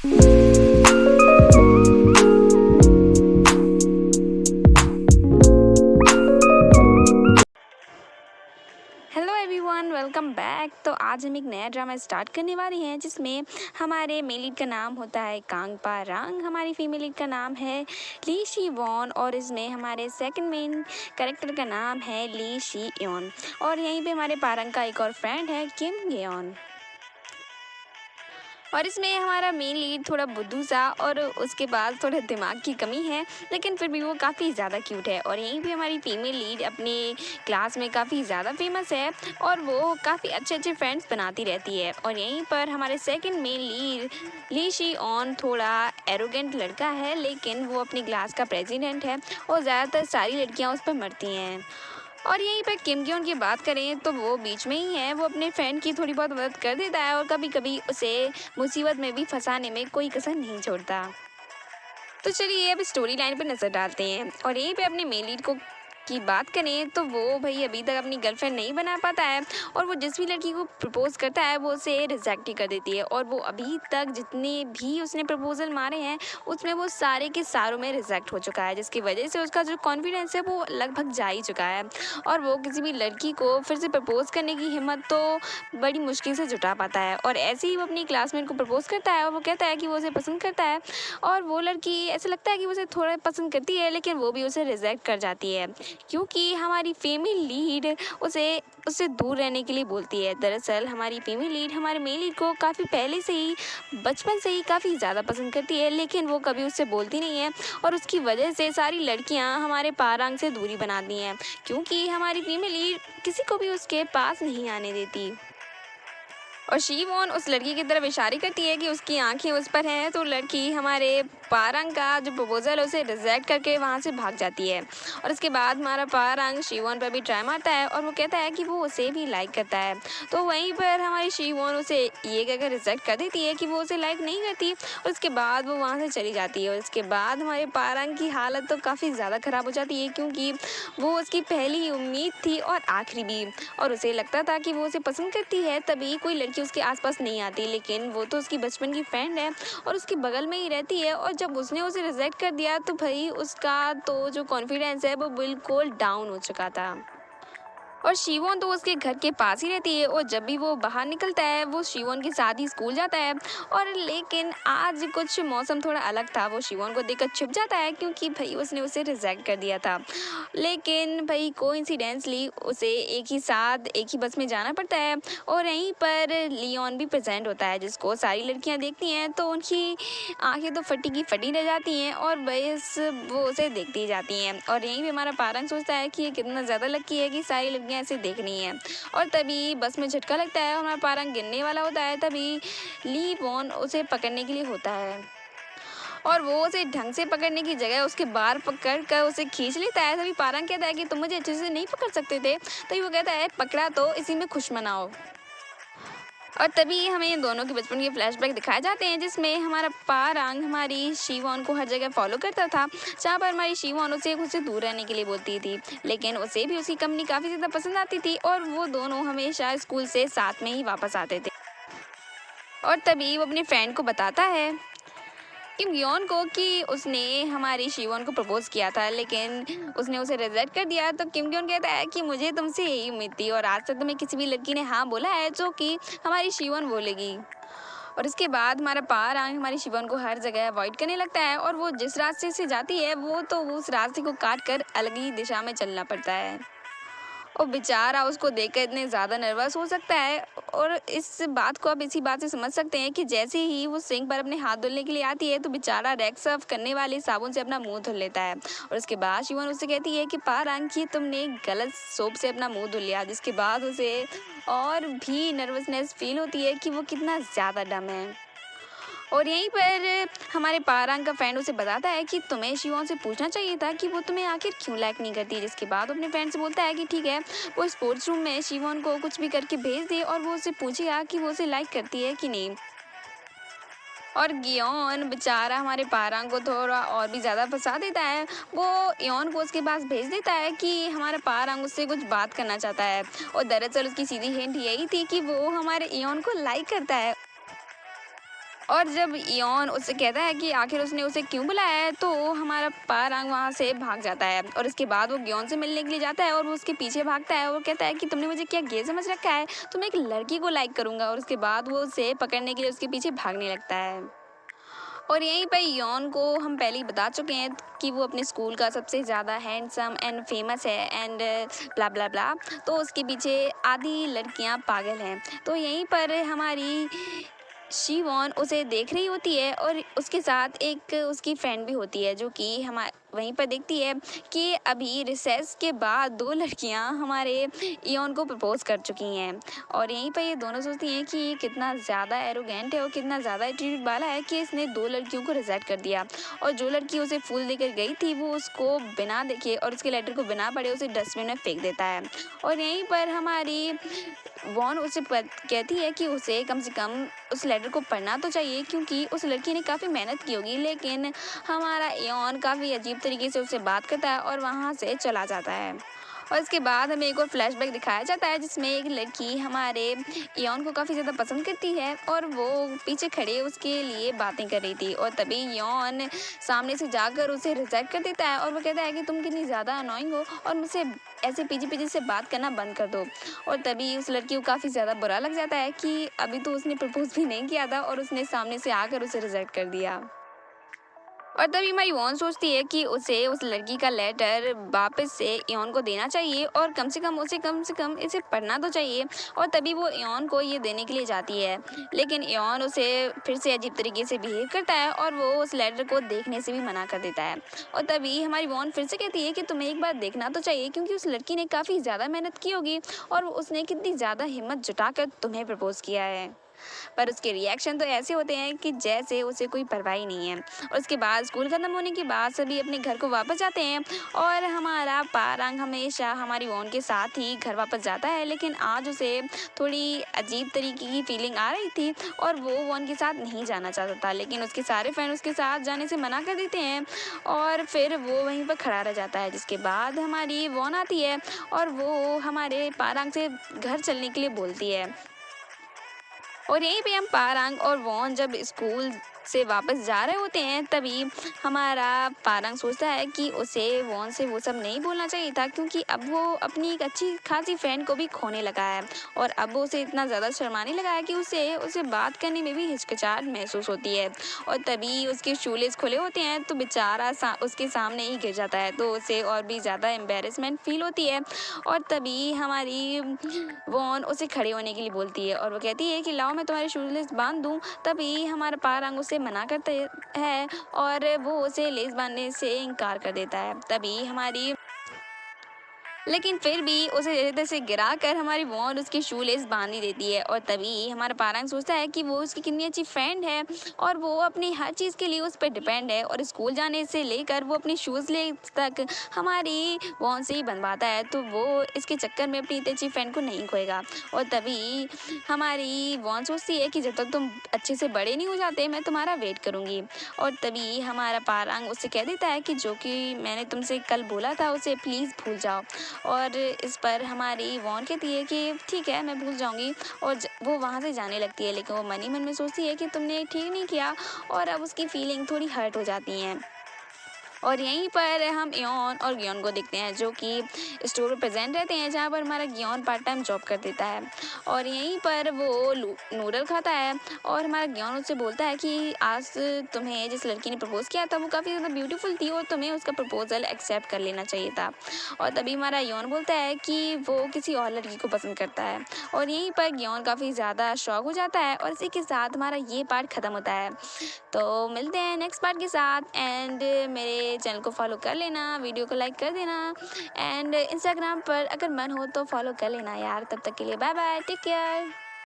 Hello everyone, welcome back. तो आज हम एक नया ड्रामा स्टार्ट करने वाले हैं जिसमें हमारे मेल लीड का नाम होता है कांगपा रंग, हमारी फीमेल लीड का नाम है ली शी वॉन और इसमें हमारे सेकंड मेन कैरेक्टर का नाम है ली शी योन। और यहीं पे हमारे पारंग का एक और फ्रेंड है किम गेयोन। और इसमें हमारा मेन लीड थोड़ा बुद्धू सा और उसके बाद थोड़ा दिमाग की कमी है, लेकिन फिर भी वो काफ़ी ज़्यादा क्यूट है। और यहीं पे हमारी फीमेल लीड अपने क्लास में काफ़ी ज़्यादा फेमस है और वो काफ़ी अच्छे अच्छे फ्रेंड्स बनाती रहती है। और यहीं पर हमारे second main lead Lee Shi On थोड़ा एरोगेंट लड़का है, लेकिन वो अपनी क्लास का प्रेसिडेंट है और ज़्यादातर सारी लड़कियाँ उस पर मरती हैं। और यहीं पर किम क्योन की बात करें तो वो बीच में ही है, वो अपने फ्रेंड की थोड़ी बहुत मदद कर देता है और कभी कभी उसे मुसीबत में भी फंसाने में कोई कसर नहीं छोड़ता। तो चलिए अब स्टोरी लाइन पर नजर डालते हैं। और यहीं पे अपने मेन लीड को की बात करें तो वो भाई अभी तक अपनी गर्लफ्रेंड नहीं बना पाता है और वो जिस भी लड़की को प्रपोज करता है वो उसे रिजेक्ट ही कर देती है। और वो अभी तक जितने भी उसने प्रपोजल मारे हैं उसमें वो सारे के सारों में रिजेक्ट हो चुका है, जिसकी वजह से उसका जो कॉन्फिडेंस है वो लगभग जा ही चुका है। और वो किसी भी लड़की को फिर से प्रपोज करने की हिम्मत तो बड़ी मुश्किल से जुटा पाता है। और ऐसे ही वो अपनी क्लासमेट को प्रपोज करता है और वो कहता है कि वो उसे पसंद करता है और वो लड़की ऐसा लगता है कि वो उसे थोड़ा पसंद करती है, लेकिन वो भी उसे रिजेक्ट कर जाती है क्योंकि हमारी फीमेल लीड उसे उससे दूर रहने के लिए बोलती है। दरअसल हमारी फीमेल लीड हमारे मेल लीड को काफ़ी पहले से ही बचपन से ही काफ़ी ज़्यादा पसंद करती है, लेकिन वो कभी उससे बोलती नहीं है और उसकी वजह से सारी लड़कियां हमारे पारंग से दूरी बनाती हैं क्योंकि हमारी फीमेल लीड किसी को भी उसके पास नहीं आने देती। और शीवॉन उस लड़की की तरफ इशारे करती है कि उसकी आंखें उस पर हैं, तो लड़की हमारे पारंग का जो प्रपोजल है उसे रिजेक्ट करके वहाँ से भाग जाती है। और उसके बाद हमारा पारंग शीवॉन पर भी ट्राई मारता है और वो कहता है कि वो उसे भी लाइक करता है। तो वहीं पर हमारी शीवॉन उसे ये कहकर रिजेक्ट कर देती है कि वो उसे लाइक नहीं करती और उसके बाद वो वहाँ से चली जाती है। और उसके बाद हमारे पारंग की हालत तो काफ़ी ज़्यादा ख़राब हो जाती है क्योंकि वो उसकी पहली उम्मीद थी और आखिरी भी। और उसे लगता था कि वो उसे पसंद करती है तभी कोई लड़की उसके आसपास नहीं आती, लेकिन वो तो उसकी बचपन की फ्रेंड है और उसके बगल में ही रहती है। और जब उसने उसे रिजेक्ट कर दिया तो भाई उसका तो जो कॉन्फिडेंस है वो बिल्कुल डाउन हो चुका था। और शिवोन तो उसके घर के पास ही रहती है और जब भी वो बाहर निकलता है वो शिवोन के साथ ही स्कूल जाता है। और लेकिन आज कुछ मौसम थोड़ा अलग था, वो शिवोन को देखकर छिप जाता है क्योंकि भाई उसने उसे रिजेक्ट कर दिया था। लेकिन भाई कोइंसिडेंसली उसे एक ही साथ एक ही बस में जाना पड़ता है और यहीं पर लियोन भी प्रेजेंट होता है, जिसको सारी लड़कियां देखती हैं तो उनकी आंखें तो फटी की फटी रह जाती हैं और बस वो उसे देखती जाती हैं। और यहीं पे हमारा पारंग सोचता है कि ये कितना ज़्यादा लकी है कि सारी लड़कियां ऐसे देख रही हैं। और तभी बस में झटका लगता है और हमारा पारंग गिरने वाला होता है, तभी ली वॉन उसे पकड़ने के लिए होता है और वो उसे ढंग से पकड़ने की जगह उसके बाल पकड़ कर उसे खींच लेता है। तभी पारंग कहता है कि तुम मुझे अच्छे से नहीं पकड़ सकते थे, तभी वो कहता है पकड़ा तो इसी में खुश मनाओ। और तभी हमें इन दोनों के बचपन के फ्लैशबैक दिखाए जाते हैं जिसमें हमारा पारंग हमारी शीवॉन को हर जगह फॉलो करता था, जहाँ पर हमारी शीवॉन उसे खुद से दूर रहने के लिए बोलती थी, लेकिन उसे भी उसकी कंपनी काफ़ी ज़्यादा पसंद आती थी और वो दोनों हमेशा स्कूल से साथ में ही वापस आते थे। और तभी वो अपने फ्रेंड को बताता है किम योन को कि उसने हमारी शिवॉन को प्रपोज किया था, लेकिन उसने उसे रिजेक्ट कर दिया। तो किम योन कहता है कि मुझे तुमसे यही उम्मीद थी और आज तक तुम्हें किसी भी लड़की ने हाँ बोला है जो कि हमारी शिवॉन बोलेगी। और इसके बाद हमारा पारंग हमारी शिवॉन को हर जगह अवॉइड करने लगता है और वो जिस रास्ते से जाती है वो तो उस रास्ते को काट कर अलग ही दिशा में चलना पड़ता है। और बेचारा उसको देखकर इतने ज़्यादा नर्वस हो सकता है। और इस बात को आप इसी बात से समझ सकते हैं कि जैसे ही वो सिंक पर अपने हाथ धुलने के लिए आती है तो बेचारा रैक साफ करने वाले साबुन से अपना मुंह धुल लेता है। और उसके बाद शिवन उससे कहती है कि पारंग कि तुमने गलत सोप से अपना मुंह धुल लिया, जिसके बाद उसे और भी नर्वसनेस फील होती है कि वो कितना ज़्यादा डम है। और यहीं पर हमारे पारंग का फ्रेंड उसे बताता है कि तुम्हें शिवोन से पूछना चाहिए था कि वो तुम्हें आखिर क्यों लाइक नहीं करती, जिसके बाद अपने फ्रेंड से बोलता है कि ठीक है वो स्पोर्ट्स रूम में शिवोन को कुछ भी करके भेज दे और वो उसे पूछेगा कि वो उसे लाइक करती है कि नहीं। और गियोन बेचारा हमारे पारंग को थोड़ा और भी ज़्यादा फंसा देता है, वो योन को उसके पास भेज देता है कि हमारा पारंग उससे कुछ बात करना चाहता है। और दरअसल उसकी सीधी हिंट यही थी कि वो हमारे योन को लाइक करता है। और जब इयोन उससे कहता है कि आखिर उसने उसे क्यों बुलाया है, तो हमारा पारांग वहाँ से भाग जाता है और उसके बाद वो ग्योन से मिलने के लिए जाता है और वो उसके पीछे भागता है और कहता है कि तुमने मुझे क्या गे समझ रखा है, तो मैं एक लड़की को लाइक करूंगा। और उसके बाद वो उसे पकड़ने के लिए उसके पीछे भागने लगता है। और यहीं पर यॉन को हम पहले ही बता चुके हैं कि वो अपने स्कूल का सबसे ज़्यादा हैंडसम एंड फेमस है एंड ब्ला ब्ला ब्ला। तो उसके पीछे आधी लड़कियां पागल हैं। तो यहीं पर हमारी शिवॉन उसे देख रही होती है और उसके साथ एक उसकी फ्रेंड भी होती है जो कि हमारे वहीं पर देखती है कि अभी रिसेस के बाद दो लड़कियां हमारे इयोन को प्रपोज कर चुकी हैं। और यहीं पर ये दोनों सोचती हैं कि ये कितना ज़्यादा एरोगेंट है और कितना ज़्यादा एटीट्यूड वाला है कि इसने दो लड़कियों को रिजेक्ट कर दिया। और जो लड़की उसे फूल देकर गई थी वो उसको बिना देखे और उसके लेटर को बिना पढ़े उसे डस्टबिन में फेंक देता है। और यहीं पर हमारी वॉन उसे कहती है कि उसे कम से कम उस लेटर को पढ़ना तो चाहिए क्योंकि उस लड़की ने काफ़ी मेहनत की होगी। लेकिन हमारा एऑन काफ़ी अजीब तरीके से उससे बात करता है और वहाँ से चला जाता है। और इसके बाद हमें एक और फ्लैशबैक दिखाया जाता है जिसमें एक लड़की हमारे एऑन को काफ़ी ज़्यादा पसंद करती है और वो पीछे खड़े उसके लिए बातें कर रही थी। और तभी एऑन सामने से जाकर उसे रिजेक्ट कर देता है और वो कहता है कि तुम कितनी ज़्यादा अनोइंग हो और मुझसे ऐसे पीछे पीछे से बात करना बंद कर दो। और तभी उस लड़की को काफ़ी ज़्यादा बुरा लग जाता है कि अभी तो उसने प्रपोज भी नहीं किया था और उसने सामने से आकर उसे रिजेक्ट कर दिया। और तभी हमारी वॉन सोचती है कि उसे उस लड़की का लेटर वापस से इयोन को देना चाहिए और कम से कम इसे पढ़ना तो चाहिए। और तभी वो इयोन को ये देने के लिए जाती है लेकिन इयोन उसे फिर से अजीब तरीके से बिहेव करता है और वो उस लेटर को देखने से भी मना कर देता है। और तभी हमारी वॉन फिर से कहती है कि तुम्हें एक बार देखना तो चाहिए क्योंकि उस लड़की ने काफ़ी ज़्यादा मेहनत की होगी और उसने कितनी ज़्यादा हिम्मत जुटाकर तुम्हें प्रपोज किया है। पर उसके रिएक्शन तो ऐसे होते हैं कि जैसे उसे कोई परवाह ही नहीं है। और उसके बाद स्कूल खत्म होने के बाद सभी अपने घर को वापस जाते हैं और हमारा पारंग हमेशा हमारी वॉन के साथ ही घर वापस जाता है। लेकिन आज उसे थोड़ी अजीब तरीके की फीलिंग आ रही थी और वो वॉन के साथ नहीं जाना चाहता था लेकिन उसके सारे फ्रेंड उसके साथ जाने से मना कर देते हैं और फिर वो वहीं पर खड़ा रह जाता है। जिसके बाद हमारी वॉन आती है और वो हमारे पारंग से घर चलने के लिए बोलती है। और यहीं पे हम पारंग और वॉन जब स्कूल से वापस जा रहे होते हैं तभी हमारा पारंग सोचता है कि उसे वॉन से वो सब नहीं बोलना चाहिए था क्योंकि अब वो अपनी एक अच्छी खासी फ्रेंड को भी खोने लगा है और अब वो उसे इतना ज़्यादा शर्माने लगा है कि उसे उसे बात करने में भी हिचकिचाहट महसूस होती है। और तभी उसके शूलेस खुले होते हैं तो बेचारा उसके सामने ही गिर जाता है तो उसे और भी ज़्यादा एम्बेरसमेंट फील होती है। और तभी हमारी वॉन उसे खड़े होने के लिए बोलती है और वो कहती है कि लाओ मैं तुम्हारे शूलेस बांध दूँ। तभी हमारा पारंग उसे मना करते है और वो उसे लेस बांधने से इनकार कर देता है। तभी हमारी लेकिन फिर भी उसे इधर से गिरा कर हमारी वॉन उसकी शू लेस बांध ही देती है। और तभी हमारा पारंग सोचता है कि वो उसकी कितनी अच्छी फ्रेंड है और वो अपनी हर चीज़ के लिए उस पर डिपेंड है और स्कूल जाने से लेकर वो अपनी शूज़ ले तक हमारी वॉन से ही बनवाता है तो वो इसके चक्कर में अपनी इतनी अच्छी फ्रेंड को नहीं खोएगा। और तभी हमारी वॉन सोचती है कि जब तक तुम अच्छे से बड़े नहीं हो जाते मैं तुम्हारा वेट करूँगी। और तभी हमारा पारंग उससे कह देता है कि जो कि मैंने तुमसे कल बोला था उसे प्लीज़ भूल जाओ। और इस पर हमारी वॉन कहती है कि ठीक है मैं भूल जाऊंगी। और वो वहाँ से जाने लगती है लेकिन वो मन ही मन में सोचती है कि तुमने ठीक नहीं किया और अब उसकी फीलिंग थोड़ी हर्ट हो जाती हैं। और यहीं पर हम इयोन और गियोन को देखते हैं जो कि स्टोर में प्रेजेंट रहते हैं जहाँ पर हमारा गियोन पार्ट टाइम जॉब कर देता है। और यहीं पर वो नूडल खाता है और हमारा गियोन उससे बोलता है कि आज तुम्हें जिस लड़की ने प्रपोज किया था वो काफ़ी ज़्यादा ब्यूटीफुल थी और तुम्हें उसका प्रपोजल एक्सेप्ट कर लेना चाहिए था। और तभी हमारा गियोन बोलता है कि वो किसी और लड़की को पसंद करता है। और यहीं पर गियोन काफ़ी ज़्यादा शॉक हो जाता है और इसी के साथ हमारा ये पार्ट ख़त्म होता है। तो मिलते हैं नेक्स्ट पार्ट के साथ एंड मेरे चैनल को फॉलो कर लेना, वीडियो को लाइक कर देना एंड इंस्टाग्राम पर अगर मन हो तो फॉलो कर लेना यार। तब तक के लिए बाय बाय, टेक केयर।